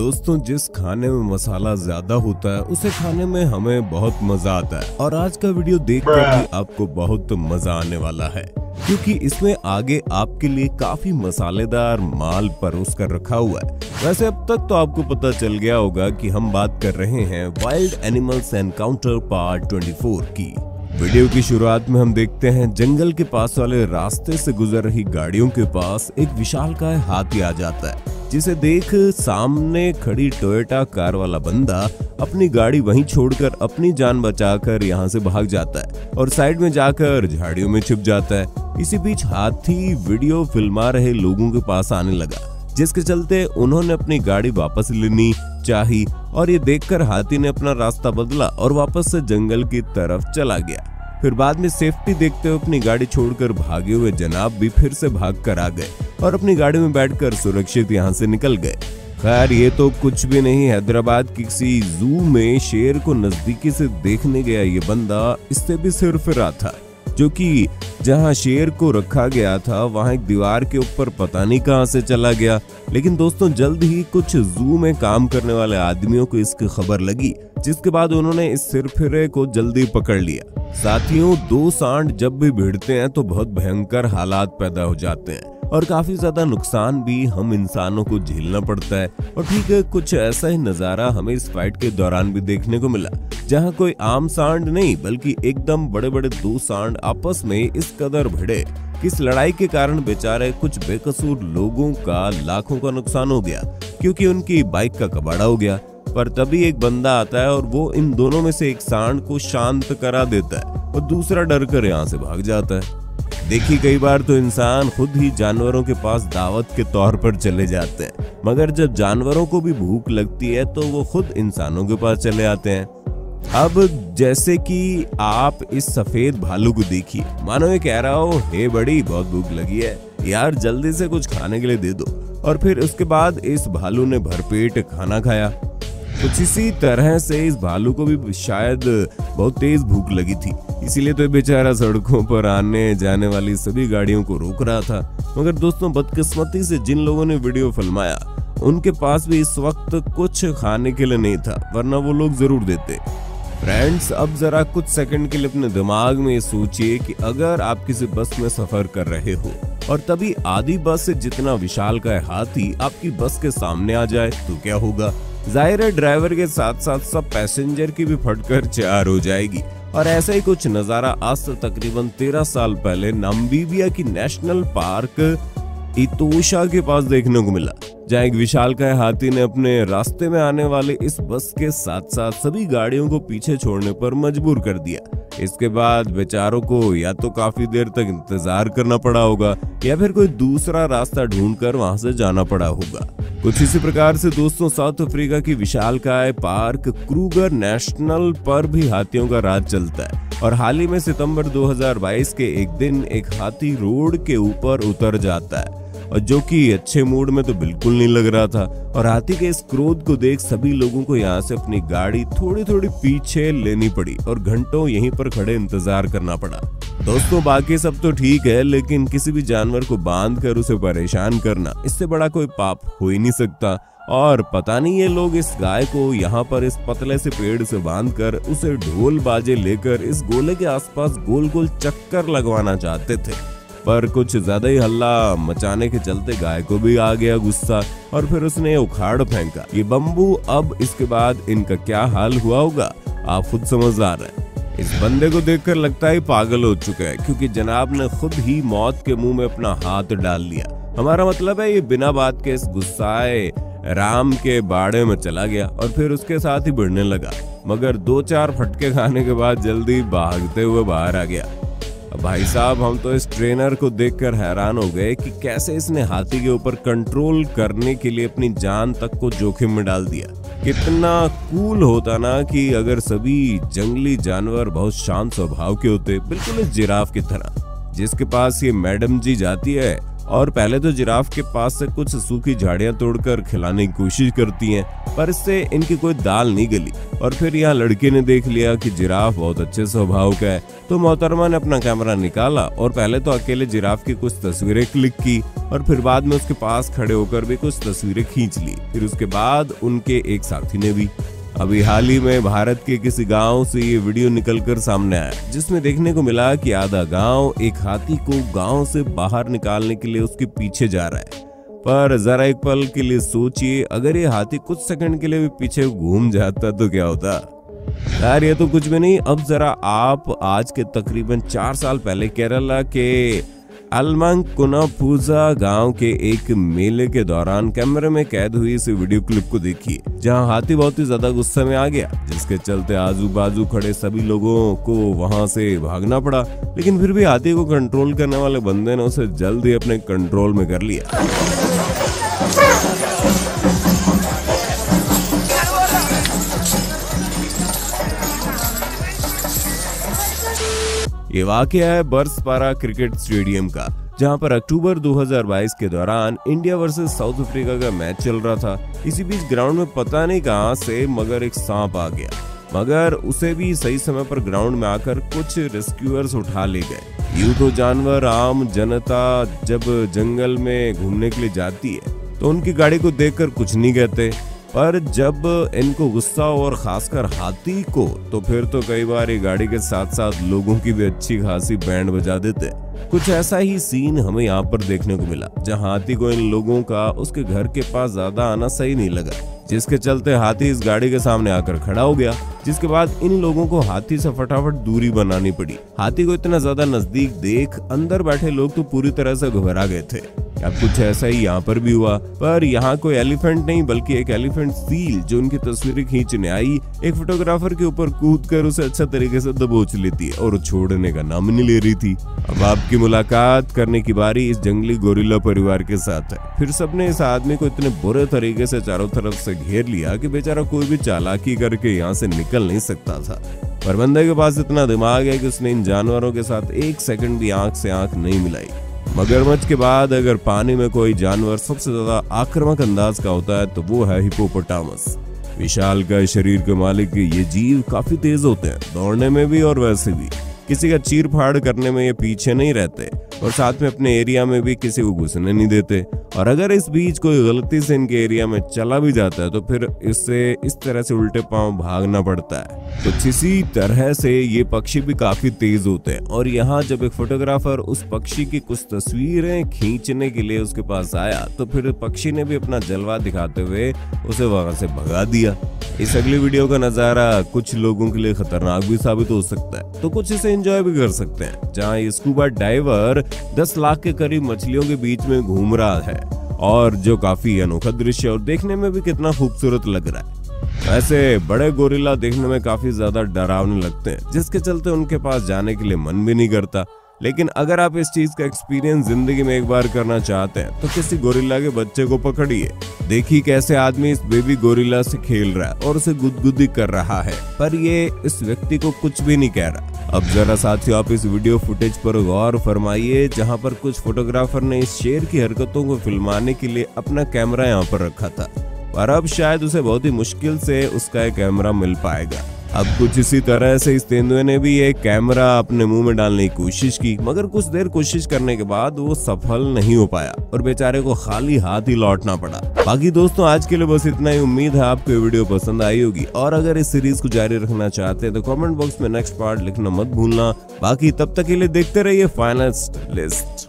दोस्तों, जिस खाने में मसाला ज्यादा होता है उसे खाने में हमें बहुत मजा आता है और आज का वीडियो देखकर भी आपको बहुत मजा आने वाला है क्योंकि इसमें आगे आपके लिए काफी मसालेदार माल परोस कर रखा हुआ है। वैसे अब तक तो आपको पता चल गया होगा कि हम बात कर रहे हैं वाइल्ड एनिमल्स एनकाउंटर पार्ट 24 की। वीडियो की शुरुआत में हम देखते हैं जंगल के पास वाले रास्ते से गुजर रही गाड़ियों के पास एक विशालकाय हाथी आ जाता है, जिसे देख सामने खड़ी टोयोटा कार वाला बंदा अपनी गाड़ी वहीं छोड़कर अपनी जान बचाकर यहां से भाग जाता है और साइड में जाकर झाड़ियों में छिप जाता है। इसी बीच हाथी वीडियो फिल्मा रहे लोगों के पास आने लगा, जिसके चलते उन्होंने अपनी गाड़ी वापस लेनी चाही और ये देखकर हाथी ने अपना रास्ता बदला और वापस से जंगल की तरफ चला गया। फिर बाद में सेफ्टी देखते हुए अपनी गाड़ी छोड़कर भागे हुए जनाब भी फिर से भाग कर आ गए और अपनी गाड़ी में बैठकर सुरक्षित यहाँ से निकल गए। खैर ये तो कुछ भी नहीं, हैदराबाद की किसी जू में शेर को नजदीकी से देखने गया ये बंदा इससे भी सिर फिरा था, जो कि जहां शेर को रखा गया था वहां एक दीवार के ऊपर पता नहीं कहां से चला गया। लेकिन दोस्तों जल्द ही कुछ जू में काम करने वाले आदमियों को इसकी खबर लगी, जिसके बाद उन्होंने इस सिरफिरे को जल्दी पकड़ लिया। साथियों, दो सांड जब भी भिड़ते हैं तो बहुत भयंकर हालात पैदा हो जाते हैं और काफी ज्यादा नुकसान भी हम इंसानों को झेलना पड़ता है। और ठीक है, कुछ ऐसा ही नजारा हमें इस फाइट के दौरान भी देखने को मिला, जहां कोई आम सांड नहीं बल्कि एकदम बड़े बड़े दो सांड आपस में इस कदर भिड़े कि इस लड़ाई के कारण बेचारे कुछ बेकसूर लोगों का लाखों का नुकसान हो गया, क्योंकि उनकी बाइक का कबाड़ा हो गया। पर तभी एक बंदा आता है और वो इन दोनों में से एक सांड को शांत करा देता है और दूसरा डर कर यहाँ से भाग जाता है। देखिए, कई बार तो इंसान खुद ही जानवरों के पास दावत के तौर पर चले जाते हैं, मगर जब जानवरों को भी भूख लगती है तो वो खुद इंसानों के पास चले आते हैं। अब जैसे कि आप इस सफेद भालू को देखिए, मानो ये कह रहा हो, हे बड़ी बहुत भूख लगी है यार, जल्दी से कुछ खाने के लिए दे दो। और फिर उसके बाद इस भालू ने भरपेट खाना खाया। कुछ इसी तरह से इस भालू को भी शायद बहुत तेज भूख लगी थी, इसीलिए तो बेचारा सड़कों पर आने जाने वाली सभी गाड़ियों को रोक रहा था। मगर दोस्तों, बदकिस्मती से जिन लोगों ने वीडियो फिल्माया उनके पास भी इस वक्त कुछ खाने के लिए नहीं था, वरना वो लोग जरूर देते। फ्रेंड्स, अब जरा कुछ सेकंड के लिए अपने दिमाग में सोचिए कि अगर आप किसी बस में सफर कर रहे हो और तभी आधी बस से जितना विशालकाय हाथी आपकी बस के सामने आ जाए तो क्या होगा। जाहिर है ड्राइवर के साथ साथ सब पैसेंजर की भी फटकर चार हो जाएगी। और ऐसा ही कुछ नजारा आज से तकरीबन 13 साल पहले नामीबिया की नेशनल पार्क इतोशा के पास देखने को मिला, जहाँ एक विशालकाय हाथी ने अपने रास्ते में आने वाले इस बस के साथ साथ सभी गाड़ियों को पीछे छोड़ने पर मजबूर कर दिया। इसके बाद बेचारों को या तो काफी देर तक इंतजार करना पड़ा होगा या फिर कोई दूसरा रास्ता ढूंढकर वहां से जाना पड़ा होगा। कुछ इसी प्रकार से दोस्तों, साउथ अफ्रीका की विशालकाय पार्क क्रूगर नेशनल पर भी हाथियों का राज चलता है। और हाल ही में सितंबर 2022 के एक दिन एक हाथी रोड के ऊपर उतर जाता है, और जो कि अच्छे मूड में तो बिल्कुल नहीं लग रहा था। और हाथी के इस क्रोध को देख सभी लोगों को यहाँ से अपनी गाड़ी थोड़ी थोड़ी पीछे लेनी पड़ी और घंटों यहीं पर खड़े इंतजार करना पड़ा। दोस्तों, बाकी सब तो ठीक है, लेकिन किसी भी जानवर को बांध कर उसे परेशान करना, इससे बड़ा कोई पाप हो ही नहीं सकता। और पता नहीं ये लोग इस गाय को यहाँ पर इस पतले से पेड़ से बांधकर उसे ढोल बाजे लेकर इस गोले के आसपास गोल गोल चक्कर लगवाना चाहते थे, पर कुछ ज्यादा ही हल्ला मचाने के चलते गाय को भी आ गया गुस्सा और फिर उसने उखाड़ फेंका ये बम्बू। अब इसके बाद इनका क्या हाल हुआ होगा आप खुद समझदार हैं। इस बंदे को देखकर लगता है पागल हो चुका है, क्योंकि जनाब ने खुद ही मौत के मुंह में अपना हाथ डाल लिया। हमारा मतलब है ये बिना बात के इस गुस्साए राम के बाड़े में चला गया और फिर उसके साथ ही भिड़ने लगा, मगर 2-4 फटके खाने के बाद जल्दी भागते हुए बाहर आ गया। भाई साहब, हम तो इस ट्रेनर को देखकर हैरान हो गए कि कैसे इसने हाथी के ऊपर कंट्रोल करने के लिए अपनी जान तक को जोखिम में डाल दिया। कितना कूल होता ना कि अगर सभी जंगली जानवर बहुत शांत स्वभाव के होते, बिल्कुल इस जिराफ की तरह, जिसके पास ये मैडम जी जाती है और पहले तो जिराफ के पास से कुछ सूखी झाड़ियां तोड़कर खिलाने की कोशिश करती हैं, पर इससे इनकी कोई दाल नहीं गली। और फिर यहाँ लड़के ने देख लिया कि जिराफ बहुत अच्छे स्वभाव का है, तो मोहतरमा ने अपना कैमरा निकाला और पहले तो अकेले जिराफ की कुछ तस्वीरें क्लिक की और फिर बाद में उसके पास खड़े होकर भी कुछ तस्वीरें खींच ली। फिर उसके बाद उनके एक साथी ने भी। अभी हाल ही में भारत के किसी गांव से ये वीडियो निकलकर सामने आया, जिसमें देखने को मिला कि आधा गांव एक हाथी को गांव से बाहर निकालने के लिए उसके पीछे जा रहा है। पर जरा एक पल के लिए सोचिए, अगर ये हाथी कुछ सेकंड के लिए भी पीछे घूम जाता तो क्या होता। यार ये तो कुछ भी नहीं। अब जरा आप आज के तकरीबन 4 साल पहले केरला के अलमंकुनापुजा गांव के एक मेले के दौरान कैमरे में कैद हुई इस वीडियो क्लिप को देखिए, जहां हाथी बहुत ही ज्यादा गुस्से में आ गया, जिसके चलते आजू बाजू खड़े सभी लोगों को वहां से भागना पड़ा। लेकिन फिर भी हाथी को कंट्रोल करने वाले बंदे ने उसे जल्द ही अपने कंट्रोल में कर लिया। ये वाकया है बर्सपारा क्रिकेट स्टेडियम का, जहां पर अक्टूबर 2022 के दौरान इंडिया वर्सेस साउथ अफ्रीका का मैच चल रहा था। इसी बीच ग्राउंड में पता नहीं कहां से मगर एक सांप आ गया, मगर उसे भी सही समय पर ग्राउंड में आकर कुछ रेस्क्यूअर्स उठा ले गए। यूं तो जानवर आम जनता जब जंगल में घूमने के लिए जाती है तो उनकी गाड़ी को देखकर कुछ नहीं कहते, पर जब इनको गुस्सा और खासकर हाथी को, तो फिर तो कई बार ये गाड़ी के साथ साथ लोगों की भी अच्छी खासी बैंड बजा देते हैं। कुछ ऐसा ही सीन हमें यहाँ पर देखने को मिला, जहाँ हाथी को इन लोगों का उसके घर के पास ज्यादा आना सही नहीं लगा, जिसके चलते हाथी इस गाड़ी के सामने आकर खड़ा हो गया, जिसके बाद इन लोगों को हाथी से फटाफट दूरी बनानी पड़ी। हाथी को इतना ज्यादा नजदीक देख अंदर बैठे लोग तो पूरी तरह से घबरा गए थे। अब कुछ ऐसा ही यहाँ पर भी हुआ, पर यहाँ कोई एलिफेंट नहीं बल्कि एक एलिफेंट सील जो उनकी तस्वीरें खींचने आई एक फोटोग्राफर के ऊपर कूदकर उसे अच्छा तरीके से दबोच लेती है और छोड़ने का नाम नहीं ले रही थी। अब आपकी मुलाकात करने की बारी इस जंगली गोरिल्ला परिवार के साथ है। फिर सबने इस आदमी को इतने बुरे तरीके से चारों तरफ से घेर लिया कि बेचारा कोई भी चालाकी करके यहाँ से निकल नहीं सकता था। पर बंदे के पास इतना दिमाग है कि उसने इन जानवरों के साथ 1 सेकंड भी आंख से आंख नहीं मिलाई। मगरमच्छ के बाद अगर पानी में कोई जानवर सबसे ज्यादा आक्रामक अंदाज का होता है तो वो है हिप्पोपोटामस। विशालकाय शरीर के मालिक ये जीव काफी तेज होते हैं, दौड़ने में भी और वैसे भी। किसी का चीर फाड़ करने में ये पीछे नहीं रहते और साथ में अपने एरिया में भी किसी को घुसने नहीं देते। और अगर इस बीच कोई गलती से इनके एरिया में चला भी जाता है तो फिर इससे इस तरह से उल्टे पांव भागना पड़ता है। कुछ इसी तरह से ये पक्षी भी काफी तेज होते हैं। और यहाँ जब एक फोटोग्राफर उस पक्षी की कुछ तस्वीरें खींचने के लिए उसके पास आया तो फिर पक्षी ने भी अपना जलवा दिखाते हुए उसे वहां से भगा दिया। इस अगली वीडियो का नजारा कुछ लोगों के लिए खतरनाक भी साबित हो सकता है, तो कुछ इसे एंजॉय भी कर सकते हैं। जहाँ ये स्कूबा डाइवर 10 लाख के करीब मछलियों के बीच में घूम रहा है, और जो काफी अनोखा दृश्य और देखने में भी कितना खूबसूरत लग रहा है। वैसे बड़े गोरिल्ला देखने में काफी ज्यादा डरावने लगते हैं, जिसके चलते उनके पास जाने के लिए मन भी नहीं करता। लेकिन अगर आप इस चीज का एक्सपीरियंस जिंदगी में एक बार करना चाहते हैं तो किसी गोरिल्ला के बच्चे को पकड़िए, देखिए कैसे आदमी इस बेबी गोरिल्ला से खेल रहा है और उसे गुदगुदी कर रहा है, पर ये इस व्यक्ति को कुछ भी नहीं कह रहा। अब जरा साथियों आप इस वीडियो फुटेज पर गौर फरमाइए, जहां पर कुछ फोटोग्राफर ने इस शेर की हरकतों को फिल्माने के लिए अपना कैमरा यहाँ पर रखा था, पर अब शायद उसे बहुत ही मुश्किल से उसका एक कैमरा मिल पाएगा। अब कुछ इसी तरह से इस तेंदुए ने भी एक कैमरा अपने मुंह में डालने की कोशिश की, मगर कुछ देर कोशिश करने के बाद वो सफल नहीं हो पाया और बेचारे को खाली हाथ ही लौटना पड़ा। बाकी दोस्तों आज के लिए बस इतना ही। उम्मीद है आपको ये वीडियो पसंद आई होगी, और अगर इस सीरीज को जारी रखना चाहते हैं तो कमेंट बॉक्स में नेक्स्ट पार्ट लिखना मत भूलना। बाकी तब तक के लिए देखते रहिए फाइनलिस्ट लिस्ट।